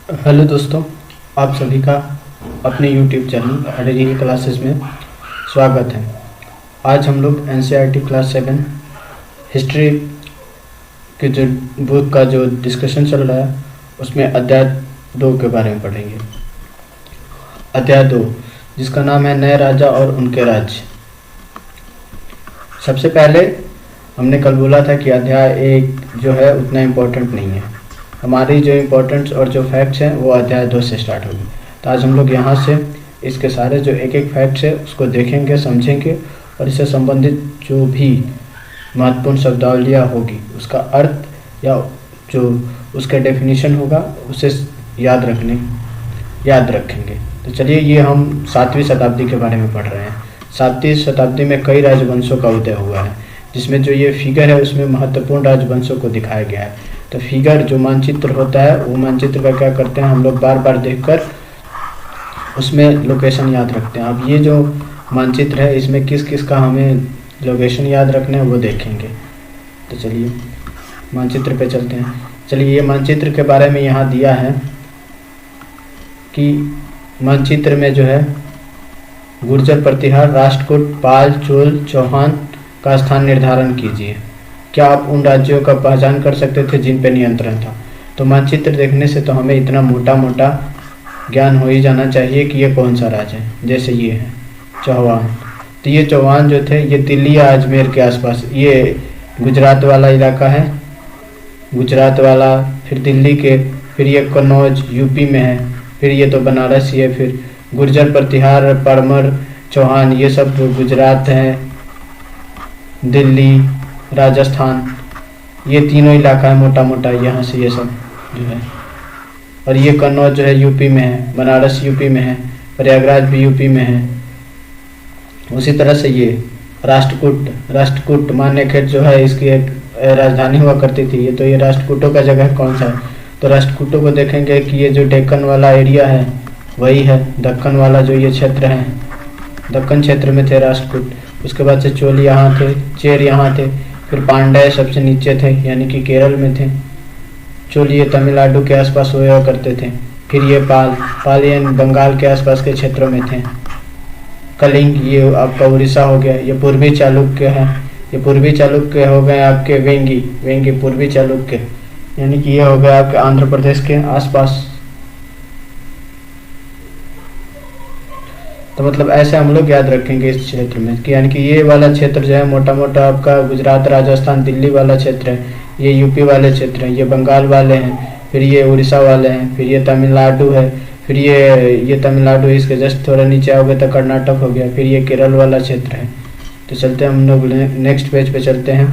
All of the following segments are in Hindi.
हेलो दोस्तों, आप सभी का अपने यूट्यूब चैनल अडरी क्लासेस में स्वागत है। आज हम लोग एनसीईआरटी क्लास 7 हिस्ट्री के जो बुक का जो डिस्कशन चल रहा है उसमें अध्याय 2 के बारे में पढ़ेंगे। अध्याय 2 जिसका नाम है नए राजा और उनके राज्य। सबसे पहले हमने कल बोला था कि अध्याय 1 जो है उतना इम्पोर्टेंट नहीं है। हमारी जो इम्पोर्टेंट्स और जो फैक्ट्स हैं वो अध्याय 2 से स्टार्ट होगी। तो आज हम लोग यहाँ से इसके सारे जो एक एक फैक्ट्स है उसको देखेंगे, समझेंगे और इससे संबंधित जो भी महत्वपूर्ण शब्दावलियाँ होगी उसका अर्थ या जो उसका डेफिनेशन होगा उसे याद रखेंगे। तो चलिए, ये हम 7वीं शताब्दी के बारे में पढ़ रहे हैं। 7वीं शताब्दी में कई राजवंशों का उदय हुआ है, जिसमें जो ये फिगर है उसमें महत्वपूर्ण राजवंशों को दिखाया गया है। तो फिगर जो मानचित्र होता है वो मानचित्र का क्या करते हैं, हम लोग बार बार देखकर उसमें लोकेशन याद रखते हैं। अब ये जो मानचित्र है इसमें किस किस का हमें लोकेशन याद रखना है वो देखेंगे। तो चलिए मानचित्र पे चलते हैं। चलिए, ये मानचित्र के बारे में यहाँ दिया है कि मानचित्र में जो है गुर्जर, प्रतिहार, राष्ट्रकूट, पाल, चोल, चौहान का स्थान निर्धारण कीजिए। क्या आप उन राज्यों का पहचान कर सकते थे जिन पर नियंत्रण था? तो मानचित्र देखने से तो हमें इतना मोटा मोटा ज्ञान हो ही जाना चाहिए कि ये कौन सा राज्य है। जैसे ये है चौहान, तो ये चौहान जो थे ये दिल्ली या अजमेर के आसपास, ये गुजरात वाला इलाका है, गुजरात वाला, फिर दिल्ली के, फिर ये कन्नौज यूपी में है, फिर ये तो बनारस ही है, फिर गुर्जर, प्रतिहार, परमर, चौहान ये सब गुजरात है, दिल्ली, राजस्थान, ये तीनों इलाका है मोटा मोटा यहाँ से ये सब जो है। और ये कन्नौज जो है यूपी में है, बनारस यूपी में है, प्रयागराज भी यूपी में है। उसी तरह से ये राष्ट्रकूट मान्यखेड़ जो है इसकी एक राजधानी हुआ करती थी। ये तो ये राष्ट्रकूटों का जगह कौन सा है? तो राष्ट्रकूटों को देखेंगे कि ये जो डेक्कन वाला एरिया है वही है, दक्कन वाला जो ये क्षेत्र है, दक्कन क्षेत्र में थे राष्ट्रकूट। उसके बाद से चोल यहाँ थे, चेर यहाँ थे, फिर पांड्य सबसे नीचे थे यानी कि केरल में थे। चोल ये तमिलनाडु के आसपास हुआ करते थे। फिर ये पाल ये बंगाल के आसपास के क्षेत्रों में थे। कलिंग ये आपका उड़ीसा हो गया। ये पूर्वी चालुक्य है, ये पूर्वी चालुक्य हो गए आपके वेंगी पूर्वी चालुक्य यानी कि ये हो गया आपके आंध्र प्रदेश के आसपास। तो मतलब ऐसे हम लोग याद रखेंगे इस क्षेत्र में कि यानी कि ये वाला क्षेत्र जो है मोटा मोटा आपका गुजरात, राजस्थान, दिल्ली वाला क्षेत्र है, ये यूपी वाले क्षेत्र हैं, ये बंगाल वाले हैं, फिर ये उड़ीसा वाले हैं, फिर ये तमिलनाडु है, फिर ये तमिलनाडु इसके जस्ट थोड़ा नीचे आओगे तो कर्नाटक हो गया, फिर ये केरल वाला क्षेत्र है। तो चलते हैं हम लोग नेक्स्ट पेज पे चलते हैं।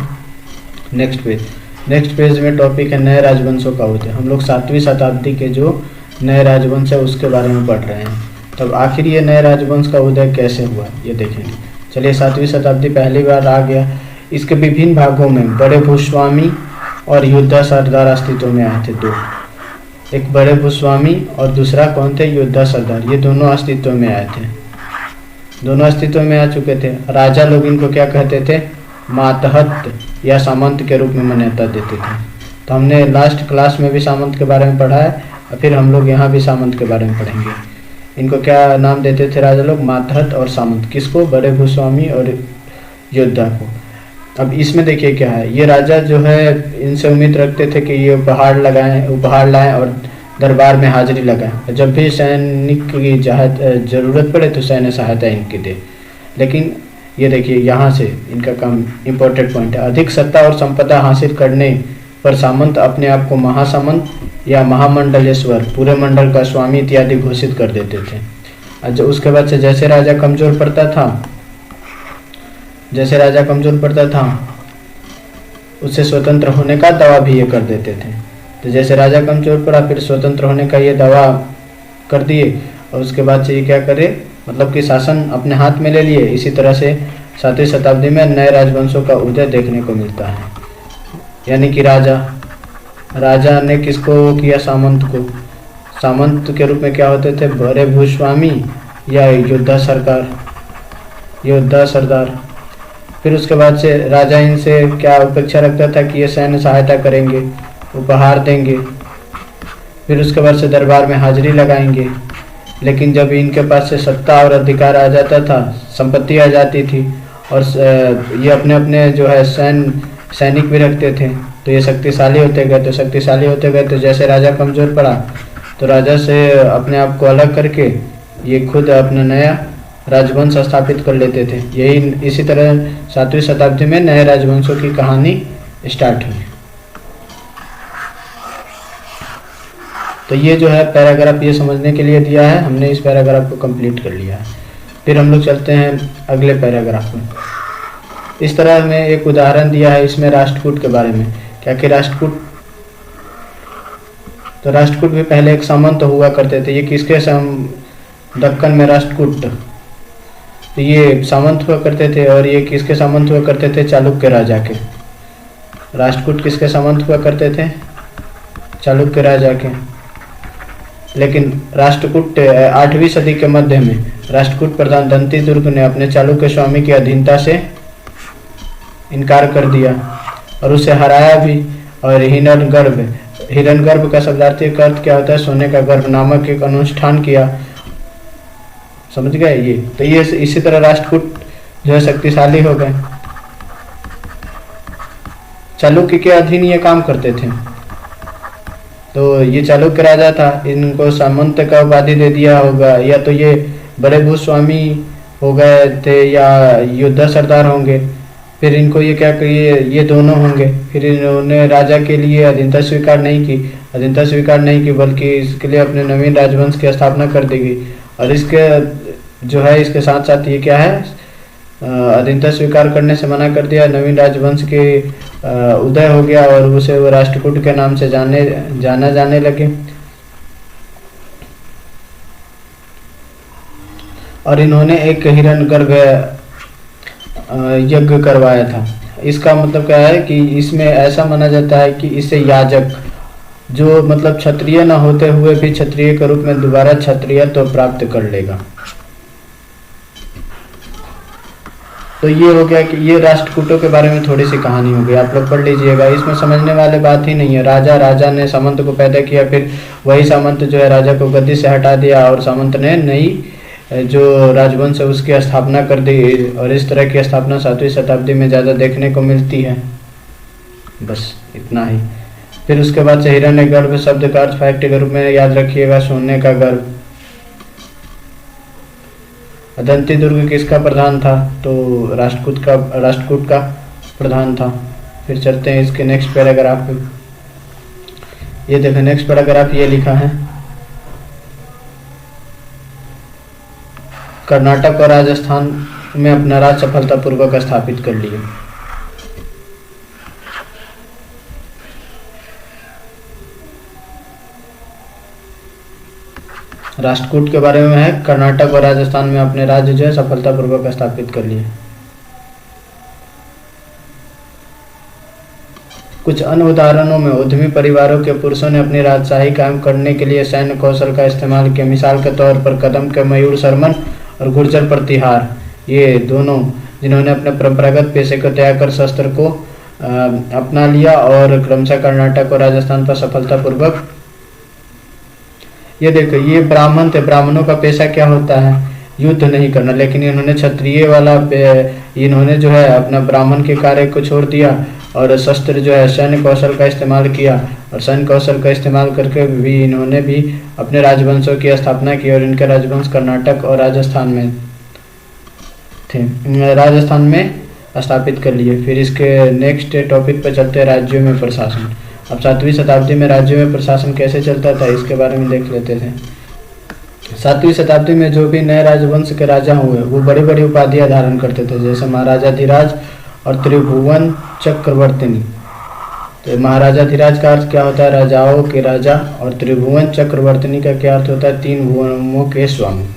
नेक्स्ट पेज में टॉपिक है नए राजवंशों का उदय। हम लोग 7वीं शताब्दी के जो नए राजवंश है उसके बारे में पढ़ रहे हैं। तब आखिर ये नए राजवंश का उदय कैसे हुआ ये देखेंगे। चलिए, 7वीं शताब्दी पहली बार आ गया। इसके विभिन्न भागों में बड़े भूस्वामी और योद्धा सरदार अस्तित्व में आए थे। दो, एक बड़े भूस्वामी और दूसरा कौन थे? योद्धा सरदार। ये दोनों अस्तित्व में आए थे, दोनों अस्तित्व में आ चुके थे। राजा लोग इनको क्या कहते थे? मातहत या सामंत के रूप में मान्यता देते थे। तो हमने लास्ट क्लास में भी सामंत के बारे में पढ़ा है और फिर हम लोग यहाँ भी सामंत के बारे में पढ़ेंगे। इनको क्या नाम देते थे राजा लोग? मातहत और सामंत। किसको? बड़े भूस्वामी और योद्धा को। अब इसमें देखिए क्या है, ये राजा जो है इनसे उम्मीद रखते थे कि ये उपहार लाएं और दरबार में हाजिरी लगाएं। जब भी सैनिक की जरूरत पड़े तो सैन्य सहायता इनकी दे। लेकिन ये देखिए यहाँ से इनका काम इम्पोर्टेंट पॉइंट है। अधिक सत्ता और संपदा हासिल करने पर सामंत अपने आप को महासामंत या महामंडलेश्वर, पूरे मंडल का स्वामी इत्यादि घोषित कर देते थे। उसके बाद से जैसे राजा कमजोर पड़ता था उससे स्वतंत्र होने का दावा भी ये कर देते थे। तो जैसे राजा कमजोर पड़ा फिर स्वतंत्र होने का ये दावा कर दिए और उसके बाद से ये क्या करे, मतलब कि शासन अपने हाथ में ले लिए। इसी तरह से 7वीं शताब्दी में नए राजवंशों का उदय देखने को मिलता है। यानी कि राजा ने किसको किया? सामंत को। सामंत के रूप में क्या होते थे? बड़े भूस्वामी या योद्धा सरदार। फिर उसके बाद से राजा इनसे क्या अपेक्षा रखता था कि ये सैन्य सहायता करेंगे, उपहार देंगे। फिर उसके बाद से दरबार में हाजिरी लगाएंगे। लेकिन जब इनके पास से सत्ता और अधिकार आ जाता था, संपत्ति आ जाती थी, और ये अपने अपने जो है सैनिक भी रखते थे, तो ये शक्तिशाली होते गए। तो शक्तिशाली होते गए तो जैसे राजा कमज़ोर पड़ा तो राजा से अपने आप को अलग करके ये खुद अपना नया राजवंश स्थापित कर लेते थे। यही इसी तरह 7वीं शताब्दी में नए राजवंशों की कहानी स्टार्ट हुई। तो ये जो है पैराग्राफ ये समझने के लिए दिया है, हमने इस पैराग्राफ को कंप्लीट कर लिया है। फिर हम लोग चलते हैं अगले पैराग्राफ में। इस तरह में एक उदाहरण दिया है इसमें राष्ट्रकूट के बारे में। क्या कि राष्ट्रकूट भी पहले एक सामंत हुआ करते थे। ये किसके दक्कन में राष्ट्रकूट, तो ये सामंत हुआ करते थे। और ये किसके सामंत हुआ करते थे? चालुक्य राजा के। राष्ट्रकूट किसके सामंत हुआ करते थे? चालुक्य राजा के। लेकिन राष्ट्रकूट 8वीं सदी के मध्य में राष्ट्रकूट प्रधान दंतीदुर्ग ने अपने चालुक्य स्वामी की अधीनता से इनकार कर दिया और उसे हराया भी। और हिरण्यगर्भ का शब्दार्थी अर्थ क्या होता है? सोने का गर्भ नामक एक अनुष्ठान किया। समझ गए ये? तो ये इसी तरह राष्ट्रकूट जो है शक्तिशाली हो गए। चालुक्य के अधीन ये काम करते थे। तो ये चालुक्य राजा था, इनको सामंत का उपाधि दे दिया होगा, या तो ये बड़े भूस्वामी हो गए थे या योद्धा सरदार होंगे। फिर इनको ये क्या करिए, ये दोनों होंगे। फिर इन्होंने राजा के लिए अधीनता स्वीकार नहीं की, बल्कि इसके लिए अपने नवीन राजवंश की स्थापना कर दी गई। और इसके जो है इसके साथ साथ ये क्या है, अधीनता स्वीकार करने से मना कर दिया। नवीन राजवंश के उदय हो गया और उसे वो राष्ट्रकूट के नाम से जाना जाने लगे। और इन्होंने एक हिरण्यगर्भ यज्ञ करवाया था। इसका मतलब क्या है कि इसमें ऐसा माना जाता है कि इससे याजक जो मतलब क्षत्रिय न होते हुए भी क्षत्रिय के रूप में दोबारा क्षत्रियत्व तो प्राप्त कर लेगा। तो ये हो गया कि ये राष्ट्रकूटों के बारे में थोड़ी सी कहानी हो गई, आप लोग पढ़ लीजिएगा। इसमें समझने वाले बात ही नहीं है। राजा ने सामंत को पैदा किया, फिर वही सामंत जो है राजा को गद्दी से हटा दिया और सामंत ने नई जो राजवंश है उसकी स्थापना कर दी। और इस तरह की स्थापना 7वीं शताब्दी में ज़्यादा देखने को मिलती है। बस इतना ही। फिर उसके बाद से हिरण्यगर्भ शब्द का अर्थ फैक्ट के रूप में याद रखिएगा, सोने का गर्भ। दंतीदुर्ग किसका प्रधान था? तो राष्ट्रकूट का प्रधान था। फिर चलते हैं इसके नेक्स्ट पैराग्राफ पे। ये देखें नेक्स्ट पैराग्राफ ये लिखा है, कर्नाटक और राजस्थान में अपना राज सफलतापूर्वक स्थापित कर लिए। राष्ट्रकूट के बारे में है, कर्नाटक और राजस्थान में अपने राज्य जो है सफलतापूर्वक स्थापित कर लिए। कुछ अन्य उदाहरणों में उद्यमी परिवारों के पुरुषों ने अपनी राजशाही कायम करने के लिए सैन्य कौशल का इस्तेमाल किया। मिसाल के तौर पर कदम के मयूर शर्मन और गुर्जर प्रतिहार, ये दोनों जिन्होंने अपने परंपरागत पेशे को त्याग कर शस्त्र को अपना लिया और क्रमशः कर्नाटक और राजस्थान पर सफलतापूर्वक। ये देखो ये ब्राह्मण थे, ब्राह्मणों का पेशा क्या होता है? युद्ध नहीं करना, लेकिन इन्होंने क्षत्रिय वाला इन्होंने जो है अपना ब्राह्मण के कार्य को छोड़ दिया और शस्त्र जो है सैन्य कौशल का इस्तेमाल किया। और सैन्य कौशल का इस्तेमाल करके भी इन्होंने भी अपने राजवंशों की स्थापना की और इनके राजवंश कर्नाटक और राजस्थान में थे, राजस्थान में स्थापित कर लिए। फिर इसके नेक्स्ट टॉपिक पर चलते हैं, राज्यों में प्रशासन। अब 7वीं शताब्दी में राज्यों में प्रशासन कैसे चलता था इसके बारे में देख लेते थे। 7वीं शताब्दी में जो भी नए राजवंश के राजा हुए वो बड़ी बड़ी उपाधियां धारण करते थे, जैसे महाराजाधिराज और त्रिभुवन चक्रवर्तिनी। तो महाराजाधिराज का अर्थ क्या होता है? राजाओं के राजा। और त्रिभुवन चक्रवर्तिनी का क्या अर्थ होता है? 3 भुवनों के स्वामी।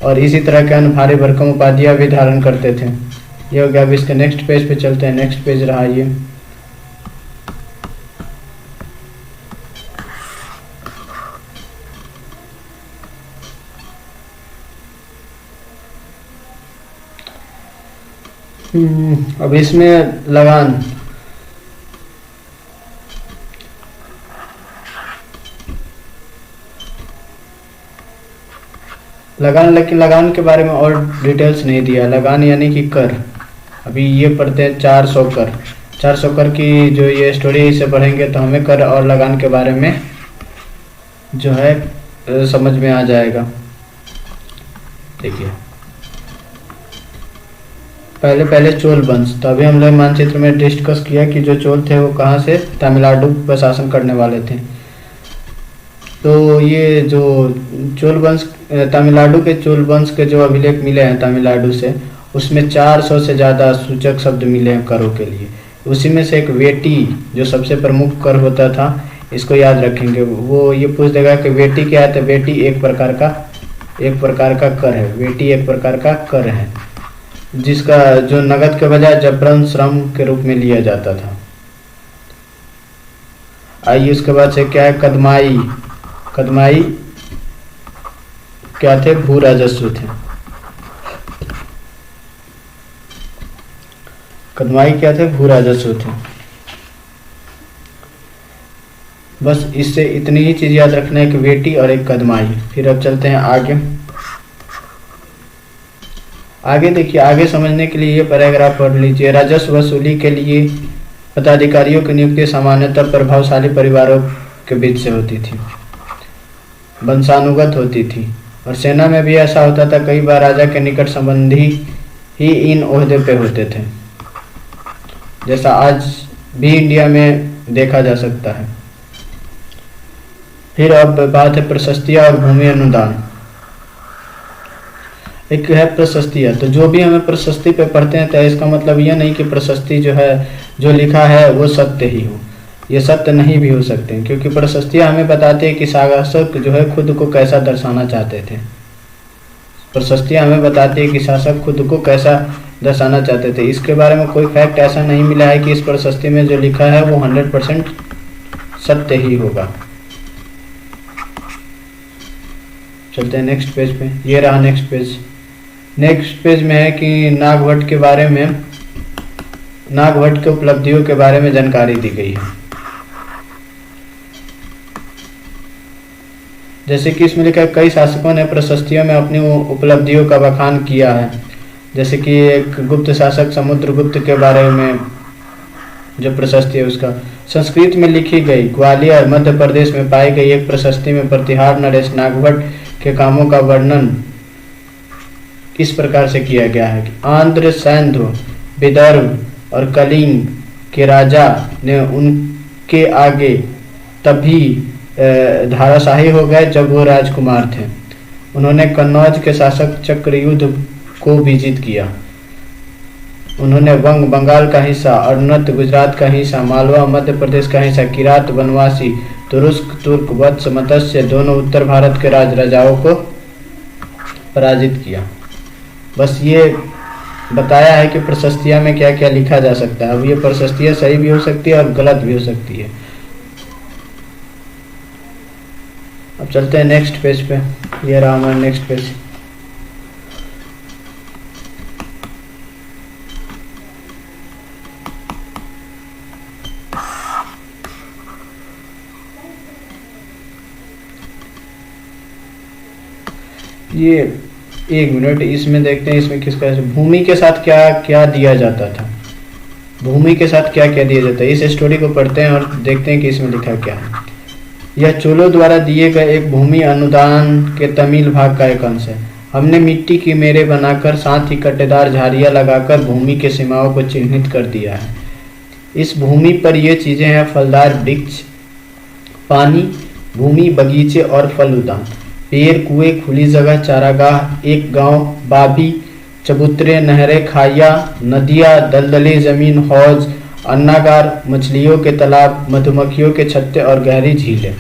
और इसी तरह के अन्य भारी भरकम उपाधियां भी धारण करते थे। ये हो गया। अब इसके नेक्स्ट पेज पे चलते हैं। नेक्स्ट पेज रहा ये, अब इसमें लगान लगान, लेकिन लगान के बारे में और डिटेल्स नहीं दिया। लगान यानी कि कर। अभी ये पढ़ते हैं 400 कर। 400 कर की जो ये स्टोरी है इसे पढ़ेंगे तो हमें कर और लगान के बारे में जो है समझ में आ जाएगा। देखिए पहले चोल वंश। तो अभी हम लोग मानचित्र में डिस्कस किया कि जो चोल थे वो कहाँ से, तमिलनाडु पर शासन करने वाले थे। तो ये जो चोल वंश, तमिलनाडु के चोल वंश के जो अभिलेख मिले हैं तमिलनाडु से, उसमें 400 से ज़्यादा सूचक शब्द मिले हैं करों के लिए। उसी में से एक वेटी जो सबसे प्रमुख कर होता था, इसको याद रखेंगे। वो ये पूछ देगा कि वेटी क्या है, तो वेटी एक प्रकार का कर है। वेटी एक प्रकार का कर है जिसका जो नगद के बजाय जबरन श्रम के रूप में लिया जाता था। आइए उसके बाद से क्या है, कदमाई। कदमाई क्या थे, भू राजस्व थे। कदमाई क्या थे, भू राजस्व थे। बस इससे इतनी ही चीज याद रखना है, एक वेटी और एक कदमाई। फिर अब चलते हैं आगे देखिए, आगे समझने के लिए ये पैराग्राफ पढ़ लीजिए। राजस्व वसूली के लिए पदाधिकारियों की नियुक्ति सामान्यतः प्रभावशाली परिवारों के बीच से होती थी, वंशानुगत होती थी, और सेना में भी ऐसा होता था। कई बार राजा के निकट संबंधी ही इन ओहदे पे होते थे, जैसा आज भी इंडिया में देखा जा सकता है। फिर अब बात है प्रशस्तियाँ और भूमि अनुदान। एक है प्रशस्तियाँ। तो जो भी हमें प्रशस्ति पे पढ़ते हैं तो इसका मतलब यह नहीं कि प्रशस्ति जो है, जो लिखा है वो सत्य ही हो। ये सत्य नहीं भी हो सकते हैं, क्योंकि प्रशस्तियाँ हमें बताते हैं कि शासक जो है खुद को कैसा दर्शाना चाहते थे। प्रशस्तियाँ हमें बताती है कि शासक खुद को कैसा दर्शाना चाहते थे। इसके बारे में कोई फैक्ट ऐसा नहीं मिला है कि इस प्रशस्ति में जो लिखा है वो 100% सत्य ही होगा। चलते हैं नेक्स्ट पेज पे। ये रहा नेक्स्ट पेज। नेक्स्ट पेज में है कि नागभट्ट के बारे में, नागभट्ट के उपलब्धियों के बारे में जानकारी दी गई है। जैसे कि इसमें लिखा है, कई शासकों ने प्रशस्तियों में अपनी उपलब्धियों का बखान किया है। जैसे कि एक गुप्त शासक समुद्रगुप्त के बारे में जो प्रशस्ति है उसका संस्कृत में लिखी गई, ग्वालियर मध्य प्रदेश में पाई गई एक प्रशस्ति में प्रतिहार नरेश नागभट्ट के कामों का वर्णन इस प्रकार से किया गया है कि आंध्र, सैंधव, विदर्भ और कलिंग के राजा ने उनके आगे तभी धाराशाही हो गए जब वो राजकुमार थे। उन्होंने कन्नौज के शासक चक्रयुद्ध को विजित किया। उन्होंने वंग बंगाल का हिस्सा, अरुणत गुजरात का हिस्सा, मालवा मध्य प्रदेश का हिस्सा, किरात वनवासी, तुरुस्क, तुर्क, वत्स, मत्स्य दोनों उत्तर भारत के राजाओं को पराजित किया। बस ये बताया है कि प्रशस्तियाँ में क्या क्या लिखा जा सकता है। अब ये प्रशस्तियाँ सही भी हो सकती है और गलत भी हो सकती है। अब चलते हैं नेक्स्ट पेज पे। ये रहा हमारा नेक्स्ट पेज। ये एक मिनट, इसमें देखते हैं इसमें किसका, भूमि के साथ क्या क्या दिया जाता था। भूमि के साथ क्या क्या दिया जाता है, इस स्टोरी को पढ़ते हैं और देखते हैं कि इसमें लिखा क्या है। यह चोलों द्वारा दिए गए एक भूमि अनुदान के तमिल भाग का एक अंश है। हमने मिट्टी की मेरे बनाकर साथ ही कट्टेदार झाड़ियाँ लगाकर भूमि के सीमाओं को चिन्हित कर दिया है। इस भूमि पर ये चीज़ें हैं, फलदार वृक्ष, पानी, भूमि, बगीचे और फल उद्यान, पेड़, कुएं, खुली जगह, चारागाह, एक गांव, बाभी, चबूतरे, नहरें, खाइयाँ, नदियाँ, दलदली जमीन, हौज, अन्नागार, मछलियों के तालाब, मधुमक्खियों के छत्ते और गहरी झीलें।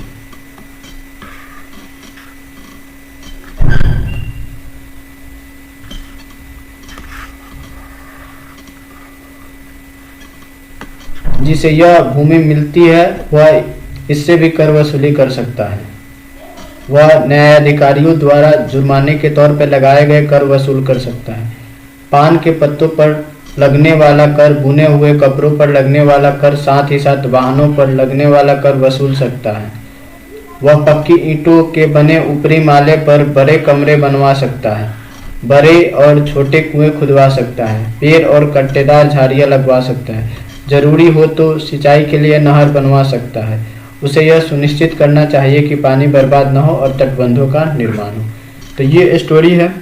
जिसे यह भूमि मिलती है वह इससे भी कर वसूली कर सकता है। वह न्यायाधिकारियों द्वारा जुर्माने के तौर पर लगाए गए कर वसूल कर सकता है। पान के पत्तों पर लगने वाला कर, बुने हुए कपड़ों पर लगने वाला कर, साथ ही साथ वाहनों पर लगने वाला कर वसूल सकता है। वह पक्की ईंटों के बने ऊपरी माले पर बड़े कमरे बनवा सकता है, बड़े और छोटे कुएं खुदवा सकता है, पेड़ और कट्टेदार झाड़ियां लगवा सकता है, जरूरी हो तो सिंचाई के लिए नहर बनवा सकता है। उसे यह सुनिश्चित करना चाहिए कि पानी बर्बाद न हो और तटबंधों का निर्माण हो। तो ये स्टोरी है।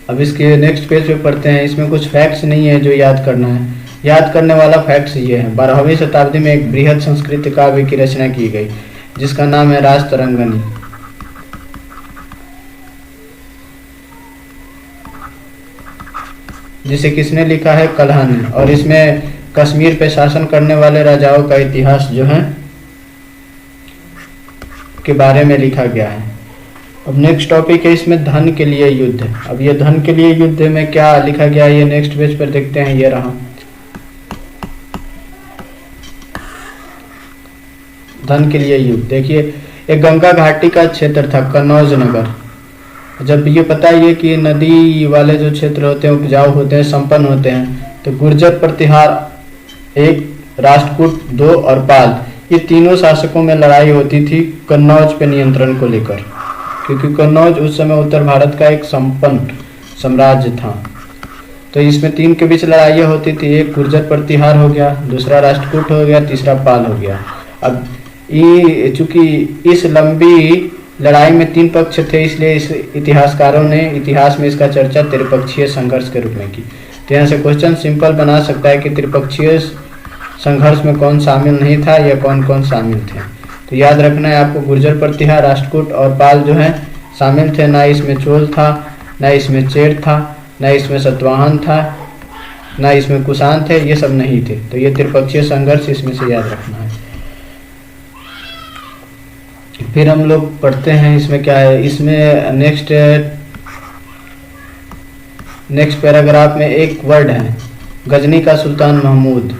अब इसके नेक्स्ट पेज पे पढ़ते हैं। इसमें कुछ फैक्ट्स नहीं है जो याद करना है। याद करने वाला फैक्ट्स ये है। 12वीं शताब्दी में एक बृहद संस्कृत काव्य की रचना की गई जिसका नाम है राजतरंगिणी। जिसे किसने लिखा है? कल्हण। और इसमें कश्मीर पे शासन करने वाले राजाओं का इतिहास जो है के बारे में लिखा गया है। अब नेक्स्ट टॉपिक है इसमें धन के लिए युद्ध। अब ये धन के लिए युद्ध में क्या लिखा गया है ये नेक्स्ट पेज पर देखते हैं। ये रहा धन के लिए युद्ध। देखिए एक गंगा घाटी का क्षेत्र था कन्नौज नगर। जब ये पता है कि नदी वाले जो क्षेत्र होते हैं उपजाऊ होते हैं, संपन्न होते हैं, तो गुर्जर प्रतिहार, एक राष्ट्रकूट, दो और पाल, ये तीनों शासकों में लड़ाई होती थी कन्नौज पे नियंत्रण को लेकर, क्योंकि कन्नौज उस समय उत्तर भारत का एक संपन्न साम्राज्य था। तो इसमें तीन के बीच लड़ाइयाँ होती थी। एक गुर्जर प्रतिहार हो गया, दूसरा राष्ट्रकूट हो गया, तीसरा पाल हो गया। अब ये चूंकि इस लंबी लड़ाई में तीन पक्ष थे, इसलिए इस इतिहासकारों ने इतिहास में इसका चर्चा त्रिपक्षीय संघर्ष के रूप में की। तो यहाँ से क्वेश्चन सिंपल बना सकता है कि त्रिपक्षीय संघर्ष में कौन शामिल नहीं था या कौन कौन शामिल थे। तो याद रखना है आपको, गुर्जर प्रतिहार, राष्ट्रकूट और पाल जो है शामिल थे। ना इसमें चोल था, ना इसमें चेर था, ना इसमें सतवाहन था, ना इसमें कुषाण थे, ये सब नहीं थे। तो ये त्रिपक्षीय संघर्ष इसमें से याद रखना है। फिर हम लोग पढ़ते हैं इसमें क्या है। इसमें नेक्स्ट पैराग्राफ में एक वर्ड है गजनी का सुल्तान महमूद।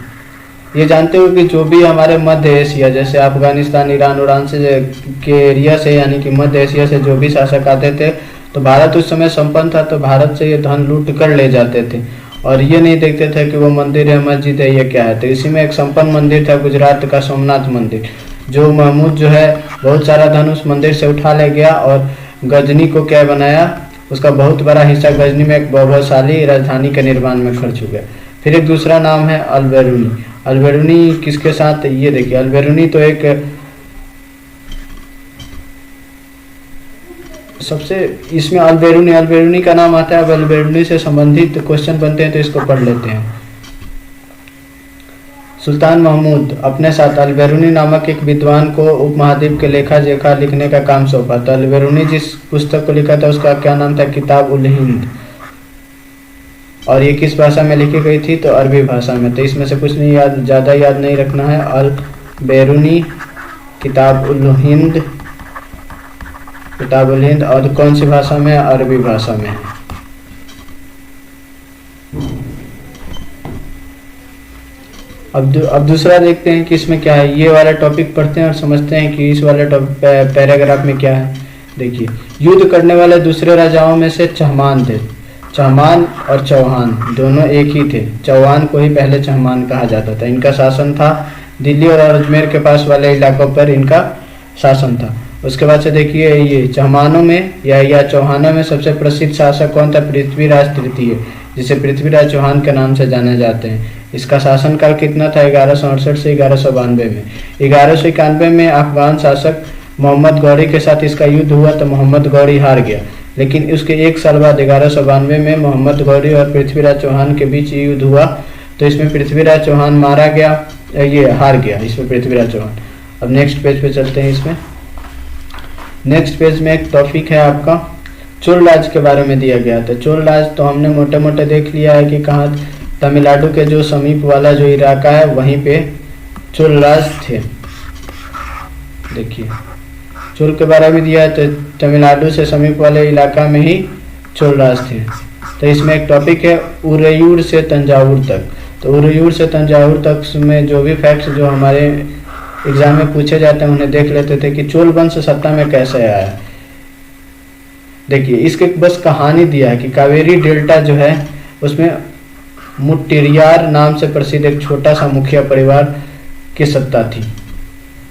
ये जानते हो कि जो भी हमारे मध्य एशिया जैसे अफगानिस्तान, ईरान उरान से के एरिया से यानी कि मध्य एशिया से जो भी शासक आते थे, तो भारत उस समय संपन्न था, तो भारत से ये धन लूट कर ले जाते थे और ये नहीं देखते थे कि वो मंदिर है, मस्जिद है, ये क्या है। तो इसी में एक संपन्न मंदिर था गुजरात का सोमनाथ मंदिर, जो महमूद जो है बहुत सारा धन उस मंदिर से उठा ले गया और गजनी को क्या बनाया, उसका बहुत बड़ा हिस्सा गजनी में एक वैभवशाली राजधानी के निर्माण में खर्च हो गया। फिर एक दूसरा नाम है अलबेरुनी। अलबेरुनी किसके साथ? ये देखिए, अलबेरुनी तो एक सबसे इसमें अलबेरुनी का नाम आता है। अब अलबेरुनी से संबंधित क्वेश्चन बनते हैं तो इसको पढ़ लेते हैं। सुल्तान महमूद अपने साथ अलबेरुनी नामक एक विद्वान को उपमहाद्वीप के लेखा जोखा लिखने का काम सौंपा। तो अलबेरुनी जिस पुस्तक को लिखा था उसका क्या नाम था? किताब उल हिंद। और ये किस भाषा में लिखी गई थी? तो अरबी भाषा में। तो इसमें से कुछ नहीं याद, ज़्यादा याद नहीं रखना है। अलबेरुनी, किताब उल हिंद, किताब उल हिंद, और कौन सी भाषा में? अरबी भाषा में है। अब दूसरा देखते हैं कि इसमें क्या है। ये वाला टॉपिक पढ़ते हैं और समझते हैं कि इस वाले पैराग्राफ में क्या है। देखिए, युद्ध करने वाले दूसरे राजाओं में से चहमान थे। चहमान और चौहान दोनों एक ही थे। चौहान को ही पहले चहमान कहा जाता था। इनका शासन था दिल्ली और अजमेर के पास वाले इलाकों पर इनका शासन था। उसके बाद से देखिए, ये चहमानों में या चौहानों में सबसे प्रसिद्ध शासक कौन था? पृथ्वीराज तृतीय, जिसे पृथ्वीराज चौहान के नाम से जाने जाते हैं। इसका शासनकाल कितना था? 1168 से 1192 में। 1191 में अफगान शासक मोहम्मद गौरी के साथ इसका युद्ध हुआ तो मोहम्मद गौरी हार गया। लेकिन उसके एक साल बाद 1192 में मोहम्मद गौरी और पृथ्वीराज चौहान के बीच युद्ध हुआ, तो इसमें पृथ्वीराज चौहान मारा गया, ये हार गया इसमें पृथ्वीराज चौहान। अब नेक्स्ट पेज पे चलते हैं। इसमें नेक्स्ट पेज में एक टॉपिक है आपका चोल राज के बारे में दिया गया। तो चोल राज तो हमने मोटे मोटे देख लिया है कि कहाँ, तमिलनाडु के जो समीप वाला जो इलाका है वहीं पे चोल राज थे। देखिए, चोल के बारे में दिया है तो तमिलनाडु से समीप वाले इलाका में ही चोल राज थे। तो इसमें एक टॉपिक है उरैयूर से तंजावुर तक। तो उरैयूर से तंजावुर तक में जो भी फैक्ट्स जो हमारे एग्जाम में पूछे जाते हैं उन्हें देख लेते थे कि चोल वंश सत्ता में कैसे आया। देखिए, इसके बस कहानी दिया है कि कावेरी डेल्टा जो है उसमें मुट्टिरियार नाम से प्रसिद्ध एक छोटा सा मुखिया परिवार की सत्ता थी।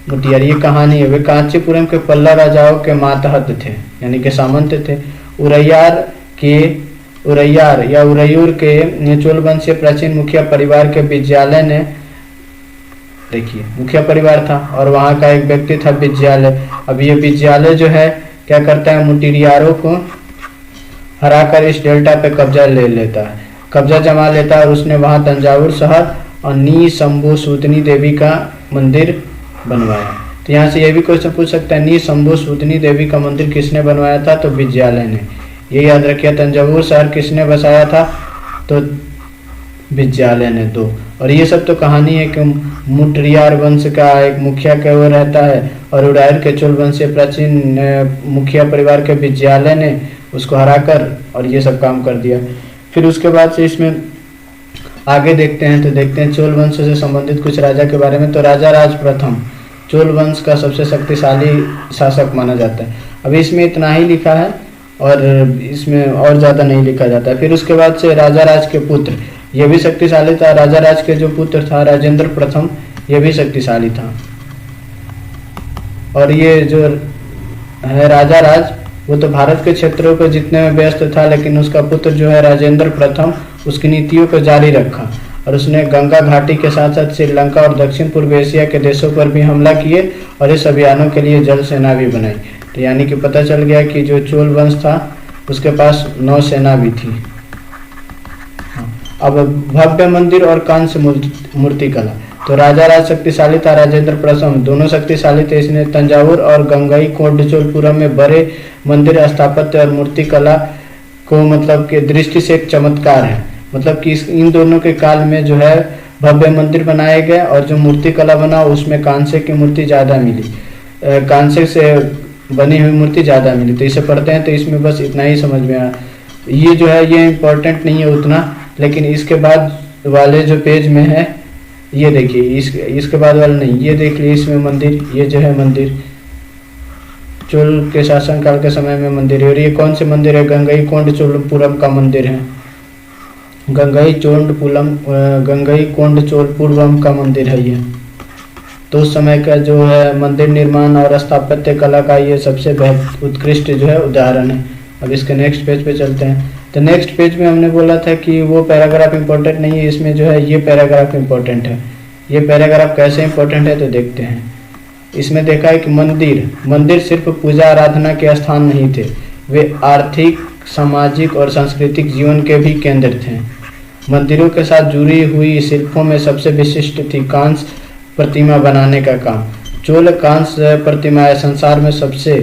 मुटियार, ये कहानी है। वे कांचीपुरम के पल्ला राजाओं के मातहत थे, यानी कि सामंत थे। उरैयार या उरैयूर के चोल वंशीय प्राचीन मुखिया परिवार के विजयालय ने, देखिए मुखिया परिवार था और वहाँ का एक व्यक्ति था विजयालय। अब ये विजयालय जो है क्या करता है, मुटियारों को हराकर इस डेल्टा पे कब्जा ले लेता है, कब्जा जमा लेता है और उसने वहाँ तंजावुर शहर और निसंबुसूतनी देवी का मंदिर बनवाया। तो यहाँ से ये भी क्वेश्चन पूछ सकता है, निसंबुसूतनी देवी का मंदिर किसने बनवाया था, तो विजयालय ने। ये याद रखिए। तंजावुर शहर किसने बसाया था, तो विजयालय ने। दो। और ये सब तो कहानी है कि मुटियार वंश का एक मुखिया के वो रहता है और उड़ायर के चोल वंशीय प्राचीन मुखिया परिवार के विजयालय ने उसको हराकर और ये सब काम कर दिया। फिर उसके बाद से इसमें आगे देखते हैं, तो देखते हैं चोल वंश से संबंधित कुछ राजा के बारे में। तो राजा राज प्रथम चोल वंश का सबसे शक्तिशाली शासक माना जाता है। अभी इसमें इतना ही लिखा है और इसमें और ज़्यादा नहीं लिखा जाता है। फिर उसके बाद से राजा राज के पुत्र, ये भी शक्तिशाली था। राजा राज के जो पुत्र था राजेंद्र प्रथम, ये भी शक्तिशाली था। और ये जो है राजा राज, वो तो भारत के क्षेत्रों पर जीतने में व्यस्त था, लेकिन उसका पुत्र जो है राजेंद्र प्रथम उसकी नीतियों को जारी रखा और उसने गंगा घाटी के साथ साथ श्रीलंका और दक्षिण पूर्व एशिया के देशों पर भी हमला किए और इस अभियानों के लिए जल सेना भी बनाई। तो यानी कि पता चल गया कि जो चोल वंश था उसके पास नौसेना भी थी। अब भव्य मंदिर और कांस्य मूर्ति कला, तो राजा राज शक्तिशाली था, राजेंद्र प्रथम दोनों शक्तिशाली थे। इसने तंजावुर और गंगई कोंडचोलपुरम में बड़े मंदिर स्थापत्य और मूर्ति कला को मतलब के दृष्टि से एक चमत्कार है। मतलब कि इन दोनों के काल में जो है भव्य मंदिर बनाए गए और जो मूर्ति कला बना उसमें कांस्य की मूर्ति ज़्यादा मिली, कांस्य से बनी हुई मूर्ति ज़्यादा मिली। तो इसे पढ़ते हैं तो इसमें बस इतना ही समझ में आया। ये जो है ये इम्पोर्टेंट नहीं है उतना, लेकिन इसके बाद वाले जो पेज में है ये देखिए, इसके बाद वाला नहीं, ये देख लीजिए। इसमें मंदिर, ये जो है मंदिर चोल के शासनकाल के समय में मंदिर है। और ये कौन से मंदिर है, गंगई कोंडचोलपुरम का मंदिर है। गंगई कोंडचोलपुरम का मंदिर है ये। तो उस समय का जो है मंदिर निर्माण और स्थापत्य कला का ये सबसे उत्कृष्ट जो है उदाहरण है। अब इसके नेक्स्ट पेज पे चलते हैं। तो नेक्स्ट पेज में हमने बोला था कि वो पैराग्राफ इंपॉर्टेंट नहीं है, इसमें जो है ये पैराग्राफ इंपॉर्टेंट है। ये पैराग्राफ कैसे इंपॉर्टेंट है तो देखते हैं। इसमें देखा है कि मंदिर सिर्फ पूजा आराधना के स्थान नहीं थे, वे आर्थिक, सामाजिक और सांस्कृतिक जीवन के भी केंद्र थे। मंदिरों के साथ जुड़ी हुई शिल्पों में सबसे विशिष्ट थी कांस्य प्रतिमा बनाने का काम। चोल कांस्य प्रतिमाएं संसार में सबसे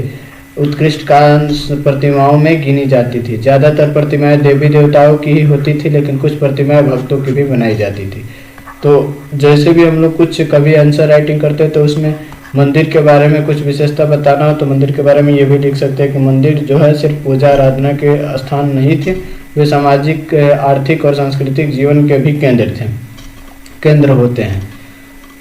उत्कृष्ट कांस्य प्रतिमाओं में गिनी जाती थी। ज़्यादातर प्रतिमाएं देवी देवताओं की ही होती थी, लेकिन कुछ प्रतिमाएं भक्तों की भी बनाई जाती थी। तो जैसे भी हम लोग कुछ कभी आंसर राइटिंग करते हैं तो उसमें मंदिर के बारे में कुछ विशेषता बताना हो तो मंदिर के बारे में ये भी लिख सकते हैं कि मंदिर जो है सिर्फ पूजा आराधना के स्थान नहीं थे, वे सामाजिक, आर्थिक और सांस्कृतिक जीवन के भी केंद्र होते हैं।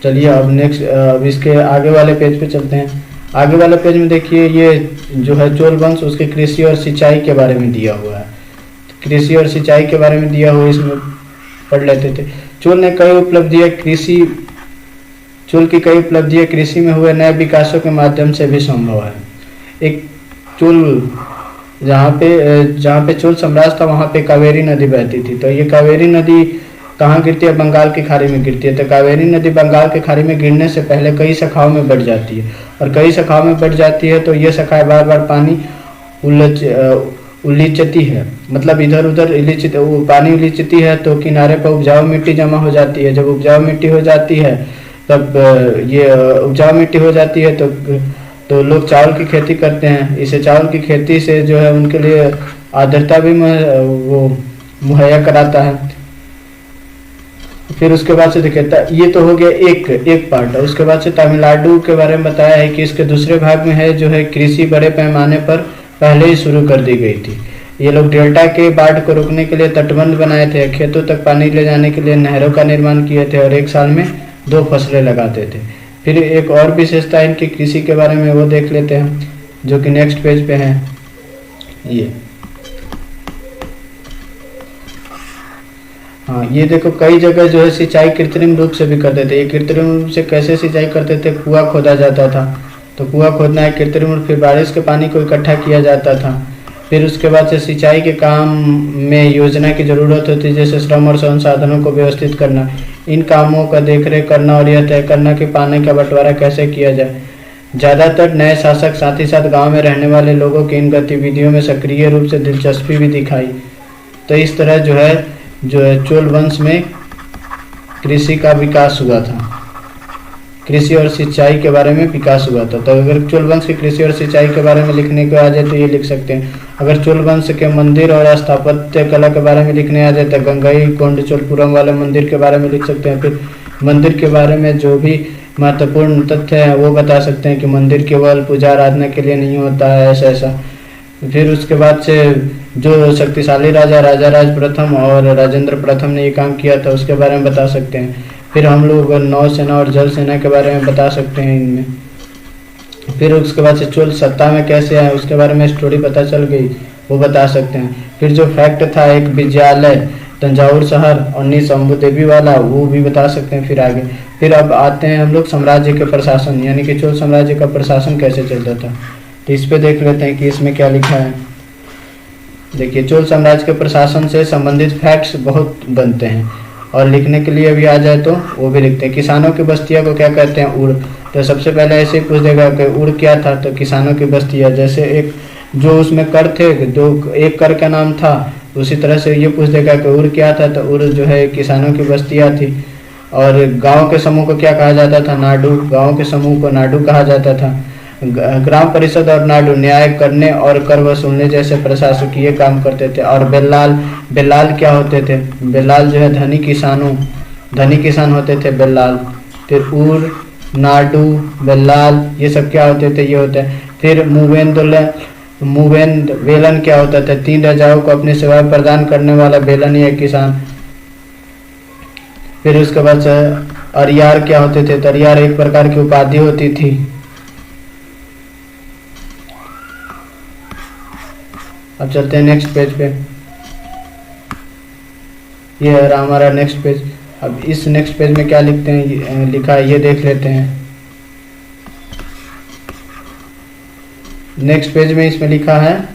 चलिए अब इसके आगे वाले पेज पे चलते हैं। आगे वाले पेज में देखिए ये जो है चोल वंश, उसके कृषि और सिंचाई के बारे में दिया हुआ है। कृषि और सिंचाई के बारे में दिया हुआ इसमें पढ़ लेते थे। चोल की कई उपलब्धियां कृषि में हुए नए विकासों के माध्यम से भी संभव है। एक चोल जहाँ पे चोल साम्राज्य था वहाँ पे कावेरी नदी बहती थी। तो ये कावेरी नदी कहाँ गिरती है, बंगाल की खाड़ी में गिरती है। तो कावेरी नदी बंगाल की खाड़ी में गिरने से पहले कई शाखाओं में बढ़ जाती है और कई शाखाओं में बढ़ जाती है तो ये शाखाएं बार बार पानी उलीचती है, मतलब इधर उधर पानी उलीचती है तो किनारे पर उपजाऊ मिट्टी जमा हो जाती है। जब उपजाऊ मिट्टी हो जाती है तब ये उपजाऊ मिट्टी हो जाती है तो लोग चावल की खेती करते हैं। इसे चावल की खेती से जो है उनके लिए आर्द्रता भी वो मुहैया कराता है। फिर उसके बाद से देखिए ये तो हो गया एक पार्ट। उसके बाद से तमिलनाडु के बारे में बताया है कि इसके दूसरे भाग में है जो है कृषि बड़े पैमाने पर पहले ही शुरू कर दी गई थी। ये लोग डेल्टा के बाढ़ को रोकने के लिए तटबंध बनाए थे, खेतों तक पानी ले जाने के लिए नहरों का निर्माण किए थे और एक साल में 2 फसलें लगाते थे। फिर एक और विशेषता इनकी कृषि के बारे में वो देख लेते हैं जो कि नेक्स्ट पेज पे है। ये हाँ, ये देखो कई जगह जो है सिंचाई कृत्रिम रूप से भी करते थे। ये कृत्रिम रूप से कैसे सिंचाई करते थे, कुआं खोदा जाता था, तो कुआं खोदना है कृत्रिम रूप, फिर बारिश के पानी को इकट्ठा किया जाता था। फिर उसके बाद से सिंचाई के काम में योजना की ज़रूरत होती है, जैसे श्रम और संसाधनों को व्यवस्थित करना, इन कामों का देखरेख करना और यह तय करना कि पानी का बंटवारा कैसे किया जाए। ज़्यादातर नए शासक साथ ही साथ गांव में रहने वाले लोगों की इन गतिविधियों में सक्रिय रूप से दिलचस्पी भी दिखाई। तो इस तरह जो है चोल वंश में कृषि का विकास हुआ था, कृषि और सिंचाई के बारे में विकास हुआ था। तो अगर चोल वंश की कृषि और सिंचाई के बारे में लिखने को आ जाए तो ये लिख सकते हैं। अगर चोल वंश के मंदिर और स्थापत्य कला के बारे में लिखने आ जाए तो गंगई कोंड चोलपुरम वाले मंदिर के बारे में लिख सकते हैं। फिर मंदिर के बारे में जो भी महत्वपूर्ण तथ्य है वो बता सकते हैं कि मंदिर केवल पूजा आराधना के लिए नहीं होता है, ऐसा ऐसा। फिर उसके बाद से जो शक्तिशाली राजा राजा राज प्रथम और राजेंद्र प्रथम ने ये काम किया था उसके बारे में बता सकते हैं। फिर हम लोग नौसेना और जल सेना के बारे में बता सकते हैं इनमें। फिर उसके बाद से चोल सत्ता में कैसे आए उसके बारे में स्टोरी पता चल गई, वो बता सकते हैं। फिर जो फैक्ट था एक विद्यालय तंजावुर शहर और निशंभु देवी वाला, वो भी बता सकते हैं। फिर आगे फिर अब आते हैं हम लोग साम्राज्य के प्रशासन, यानी कि चोल साम्राज्य का प्रशासन कैसे चलता था। तो इस पे देख लेते हैं कि इसमें क्या लिखा है। देखिए, चोल साम्राज्य के प्रशासन से संबंधित फैक्ट्स बहुत बनते हैं और लिखने के लिए भी आ जाए तो वो भी लिखते हैं। किसानों की बस्तियों को क्या कहते हैं, उड़। तो सबसे पहले ऐसे ही पूछ देगा कि उड़ क्या था, तो किसानों की बस्तियाँ, जैसे एक जो उसमें कर थे, जो एक कर का नाम था, उसी तरह से ये पूछ देगा कि उड़ क्या था, तो उड़ जो है किसानों की बस्तियाँ थी। और गांव के समूह को क्या कहा जाता था, नाडू। गांव के समूह को नाडू कहा जाता था। ग्राम परिषद और नाडू न्याय करने और कर वसूलने जैसे प्रशासकीय काम करते थे। और बेल्लाल, बेल्लाल क्या होते थे, बेल्लाल जो है धनी किसान होते थे बेल्लाल। फिर उर, नाडू, बेल्लाल ये सब क्या होते थे, ये होते हैं। फिर मूवेंद वेलन क्या होता था, 3 राजाओं को अपनी सेवाएं प्रदान करने वाला बेलन या किसान। फिर उसके बाद अरियार क्या होते थे, तो अरियार एक प्रकार की उपाधि होती थी। अब चलते हैं नेक्स्ट पेज पे। ये है हमारा नेक्स्ट पेज। अब इस नेक्स्ट पेज में क्या लिखते हैं, लिखा है ये देख लेते हैं। नेक्स्ट पेज में इसमें लिखा है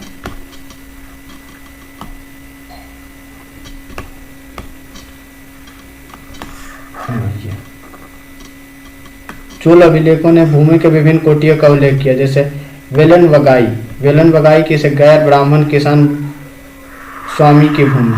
चोल अभिलेखों ने भूमि के विभिन्न कोटियों का उल्लेख किया, जैसे वेलन वगाई किसे गैर ब्राह्मण किसान स्वामी की भूमि।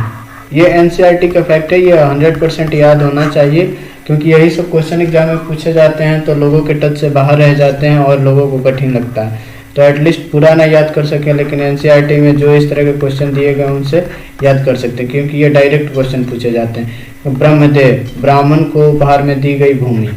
ये एनसीईआरटी का फैक्ट है, ये 100% याद होना चाहिए, क्योंकि यही सब क्वेश्चन एग्जाम में पूछे जाते हैं तो लोगों के टच से बाहर रह जाते हैं और लोगों को कठिन लगता है। तो एटलीस्ट पूरा ना याद कर सके, लेकिन एनसीईआरटी में जो इस तरह के क्वेश्चन दिए गए उनसे याद कर सकते हैं, क्योंकि ये डायरेक्ट क्वेश्चन पूछे जाते हैं। ब्रह्मदेव, ब्राह्मण को उपहार में दी गई भूमि।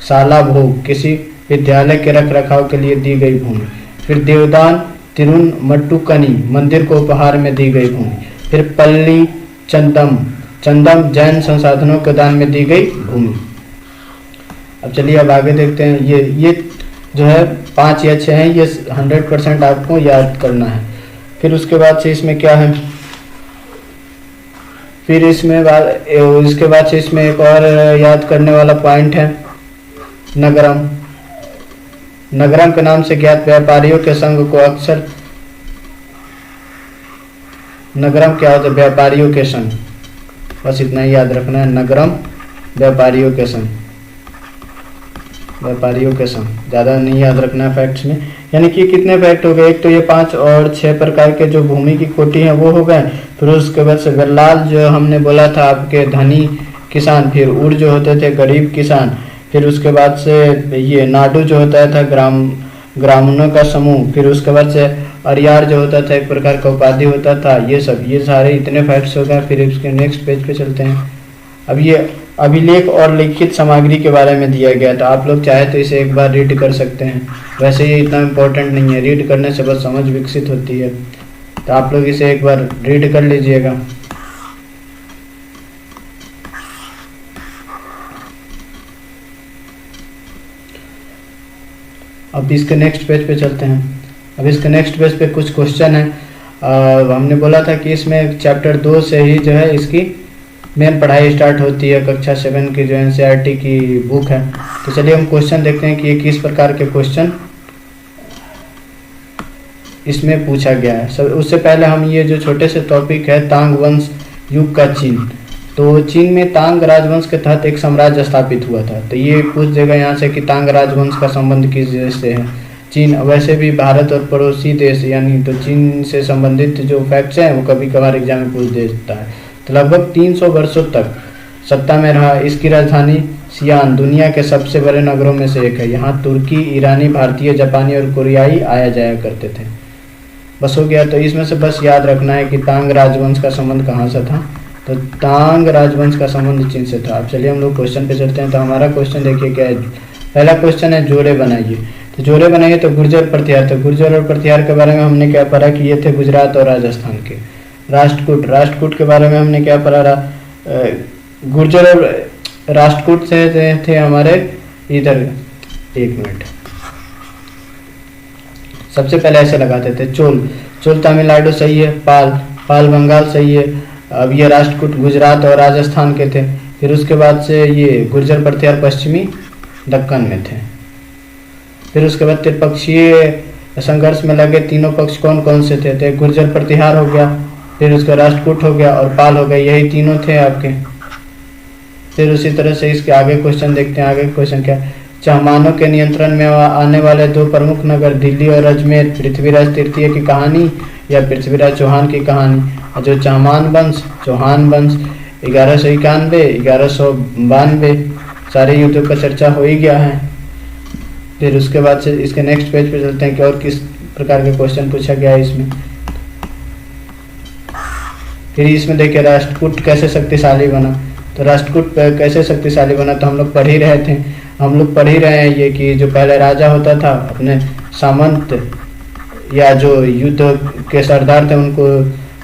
साला भोग, किसी विद्यालय के रख रखाव के लिए दी गई भूमि। फिर देवदान तिरुमट्टुकनी, मंदिर को उपहार में दी गई भूमि। फिर पल्ली चंदम, जैन संसाधनों के दान में दी गई भूमि। अब चलिए अब आगे देखते हैं। ये जो है 5 या 6 हैं, ये 100% आपको याद करना है। फिर उसके बाद से इसमें क्या है, फिर इसके बाद से इसमें एक और याद करने वाला पॉइंट है नगरम। नगरम के नाम से ज्ञात व्यापारियों के संघ को अक्सर, नगरम क्या होता है, व्यापारियों के संघ, बस इतना ही याद रखना है। नगरम व्यापारियों के संघ, ज़्यादा नहीं याद रखना है फैक्ट्स में। यानी कि कितने फैक्ट हो गए, एक तो ये 5 और 6 प्रकार के जो भूमि की कोटि हैं वो हो गए। फिर उसके बाद से बेल्लाल जो हमने बोला था आपके धनी किसान। फिर उड़ जो होते थे गरीब किसान। फिर उसके बाद से ये नाडू जो होता था ग्रामीणों का समूह। फिर उसके बाद से अरियार जो होता था एक प्रकार का उपाधि होता था। ये सारे इतने फैक्ट्स हो गए। फिर इसके नेक्स्ट पेज पे चलते हैं। अब ये अभिलेख और लिखित सामग्री के बारे में दिया गया था, आप लोग चाहे तो इसे एक बार रीड कर सकते हैं। वैसे ये इतना इम्पोर्टेंट नहीं है, रीड करने से बस समझ विकसित होती है, तो आप लोग इसे एक बार रीड कर लीजिएगा। अब इसके नेक्स्ट पेज पे चलते हैं। अब इसके नेक्स्ट पेज पे कुछ क्वेश्चन है। हमने बोला था कि इसमें चैप्टर 2 से ही जो है इसकी मेन पढ़ाई स्टार्ट होती है कक्षा 7 की जो एनसीईआरटी की बुक है। तो चलिए हम क्वेश्चन देखते हैं कि ये किस प्रकार के क्वेश्चन इसमें पूछा गया है। सब उससे पहले हम ये जो छोटे से टॉपिक है तांग वंश युग का चीन, तो चीन में तांग राजवंश के तहत एक साम्राज्य स्थापित हुआ था। तो ये पूछ देगा यहाँ से कि तांग राजवंश का संबंध किस देश से है। चीन, वैसे भी भारत और पड़ोसी देश यानी तो चीन से संबंधित जो फैक्ट्स हैं वो कभी कभार एग्जाम में पूछ देता है। तो लगभग 300 वर्षों तक सत्ता में रहा। इसकी राजधानी सियान दुनिया के सबसे बड़े नगरों में से एक है। यहाँ तुर्की, ईरानी, भारतीय, जापानी और कोरियाई आया जाया करते थे। बस हो गया। तो इसमें से बस याद रखना है कि तांग राजवंश का संबंध कहाँ से था। तो तांग राजवंश का संबंध चीन से था। अब चलिए हम लोग क्वेश्चन पे चलते हैं। तो हमारा क्वेश्चन देखिए क्या है। पहला क्वेश्चन है जोड़े बनाइए। तो जोड़े बनाइए तो गुर्जर प्रतिहार। तो गुर्जर और प्रतिहार के बारे में हमने क्या पढ़ा कि ये थे गुजरात और राजस्थान के। राष्ट्रकूट, राष्ट्रकूट के बारे में हमने क्या पढ़ा, गुर्जर और राष्ट्रकूट से थे हमारे इधर, एक मिनट, सबसे पहले ऐसे लगाते थे चोल, चोल तमिलनाडु सही है, पाल, पाल बंगाल सही है। अब ये राष्ट्रकूट गुजरात और राजस्थान के थे। फिर उसके बाद से ये गुर्जर प्रतिहार पश्चिमी दक्कन में थे। फिर उसके बाद त्रिपक्षीय संघर्ष में लगे तीनों पक्ष कौन कौन से थे। तो गुर्जर प्रतिहार हो गया, फिर उसका राष्ट्रकूट हो गया और पाल हो गया, यही तीनों थे आपके। फिर उसी तरह से इसके आगे क्वेश्चन देखते हैं। आगे क्वेश्चन क्या है, चहमानों के नियंत्रण में आने वाले दो प्रमुख नगर दिल्ली और अजमेर, पृथ्वीराज तृतीय की कहानी या पृथ्वीराज चौहान की कहानी। जो चौहान वंश 1191, 1192 सारे युद्धों का चर्चा हो ही गया है। फिर उसके बाद से इसके नेक्स्ट पेज पे चलते हैं कि और किस प्रकार के क्वेश्चन पूछा गया है इसमें। फिर इसमें देखिए राष्ट्रकूट कैसे शक्तिशाली बना। तो राष्ट्रकूट कैसे शक्तिशाली बना तो हम लोग पढ़ ही रहे हैं ये कि जो पहले राजा होता था अपने सामंत या जो युद्ध के सरदार थे उनको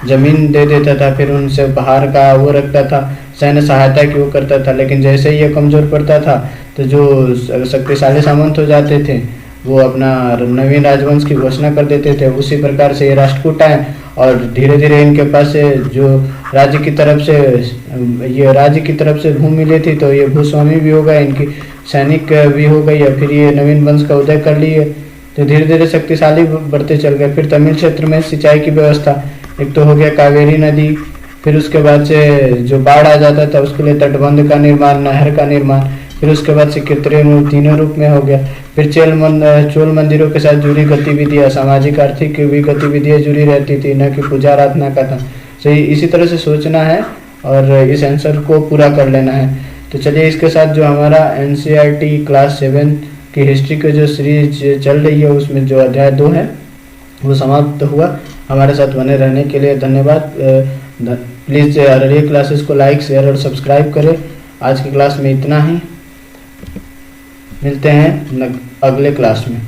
जमीन दे देता था, फिर उनसे उपहार का वो रखता था, सैन्य सहायता की वो करता था। लेकिन जैसे ही ये कमजोर पड़ता था तो जो शक्तिशाली सामंत हो जाते थे वो अपना नवीन राजवंश की घोषणा कर देते थे। उसी प्रकार से ये राष्ट्रकूट आए और धीरे धीरे इनके पास से जो राज्य की तरफ से भूमि मिली थी तो ये भूस्वामी भी हो गए, इनकी सैनिक भी हो गई और फिर ये नवीन वंश का उदय कर लिए। तो धीरे धीरे शक्तिशाली बढ़ते चल गए। फिर तमिल क्षेत्र में सिंचाई की व्यवस्था, एक तो हो गया कावेरी नदी, फिर उसके बाद से जो बाढ़ आ जाता था उसके लिए तटबंध का निर्माण, नहर का निर्माण, फिर उसके बाद से कृत्रिम तीनों रूप में हो गया। फिर चोल मंदिरों के साथ जुड़ी गतिविधियाँ, सामाजिक आर्थिक भी गतिविधियाँ जुड़ी रहती थी, न कि पूजा आराधना का था। सही इसी तरह से सोचना है और इस आंसर को पूरा कर लेना है। तो चलिए इसके साथ जो हमारा एनसीईआरटी क्लास 7 की हिस्ट्री की जो सीरीज चल रही है उसमें जो अध्याय 2 है वो समाप्त हुआ। हमारे साथ बने रहने के लिए धन्यवाद। प्लीज़ अररिया क्लासेस को लाइक, शेयर और सब्सक्राइब करें। आज की क्लास में इतना ही, मिलते हैं अगले क्लास में।